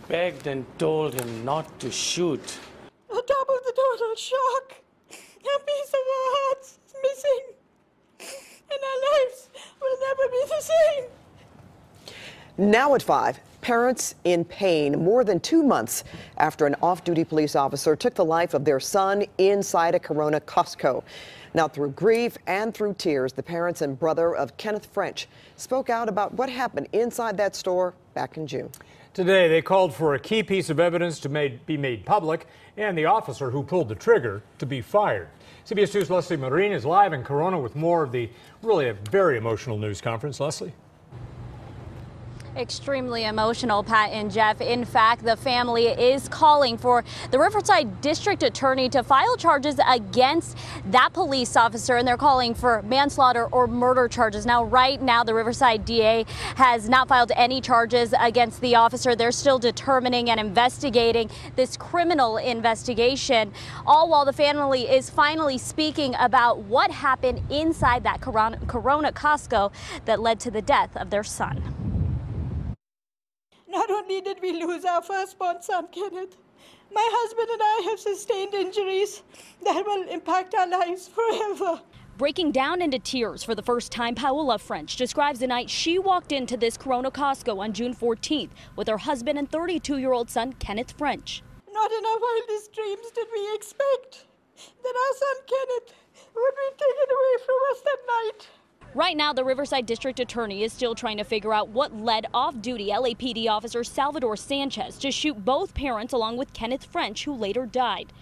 begged and told him not to shoot. On top of the total shock, a piece of our hearts is missing, and our lives will never be the same. Now at 5, parents in pain more than 2 months after an off-duty police officer took the life of their son inside a Corona Costco. Now, through grief and through tears, the parents and brother of Kenneth French spoke out about what happened inside that store back in June. Today, they called for a key piece of evidence to be made public and the officer who pulled the trigger to be fired. CBS 2's Leslie Marine is live in Corona with more of the really a very emotional news conference. Leslie? Extremely emotional, Pat and Jeff. In fact, the family is calling for the Riverside District Attorney to file charges against that police officer, and they're calling for manslaughter or murder charges. Now, right now, the Riverside DA has not filed any charges against the officer. They're still determining and investigating this criminal investigation, all while the family is finally speaking about what happened inside that Corona Costco that led to the death of their son. Not only did we lose our firstborn son, Kenneth, my husband and I have sustained injuries that will impact our lives forever. Breaking down into tears for the first time, Paola French describes the night she walked into this Corona Costco on June 14th with her husband and 32-year-old son, Kenneth French. Not in our wildest dreams did we expect that our son Kenneth would be taken away from us that night. Right now, the Riverside District Attorney is still trying to figure out what led off-duty LAPD officer Salvador Sanchez to shoot both parents along with Kenneth French, who later died.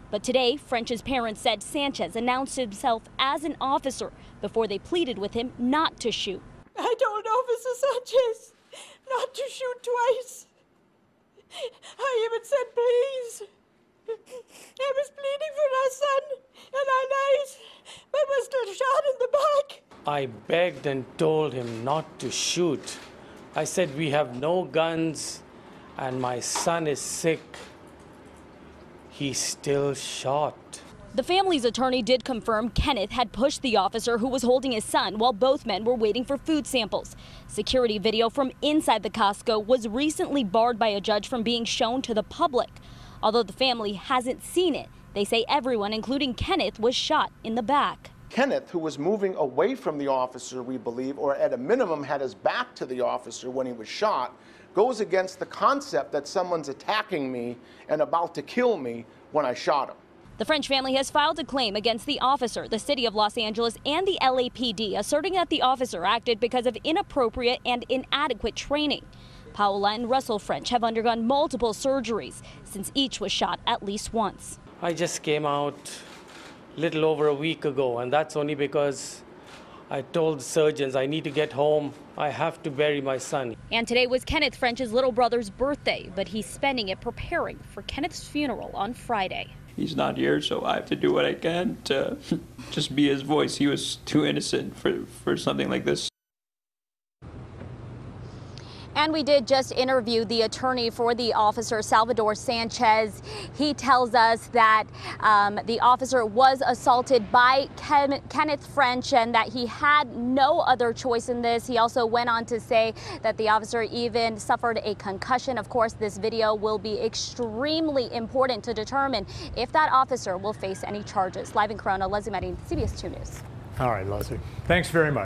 But today, French's parents said Sanchez announced himself as an officer before they pleaded with him not to shoot. I told Officer Sanchez not to shoot twice. I even said please. I was pleading for our son and our lives, but was still shot in the back. I begged and told him not to shoot. I said, we have no guns and my son is sick. He still shot. The family's attorney did confirm Kenneth had pushed the officer who was holding his son while both men were waiting for food samples. Security video from inside the Costco was recently barred by a judge from being shown to the public. Although the family hasn't seen it, they say everyone, including Kenneth, was shot in the back. Kenneth, who was moving away from the officer, we believe, or at a minimum had his back to the officer when he was shot, goes against the concept that someone's attacking me and about to kill me when I shot him. The French family has filed a claim against the officer, the city of Los Angeles, and the LAPD, asserting that the officer acted because of inappropriate and inadequate training. Paola and Russell French have undergone multiple surgeries since each was shot at least once. I just came out little over a week ago, and that's only because I told the surgeons I need to get home. I have to bury my son. And today was Kenneth French's little brother's birthday, but he's spending it preparing for Kenneth's funeral on Friday. He's not here, so I have to do what I can to just be his voice. He was too innocent for something like this. And we did just interview the attorney for the officer, Salvador Sanchez. He tells us that the officer was assaulted by Kenneth French and that he had no other choice in this. He also went on to say that the officer even suffered a concussion. Of course, this video will be extremely important to determine if that officer will face any charges. Live in Corona, Leslie Medin, CBS 2 News. All right, Leslie. Thanks very much.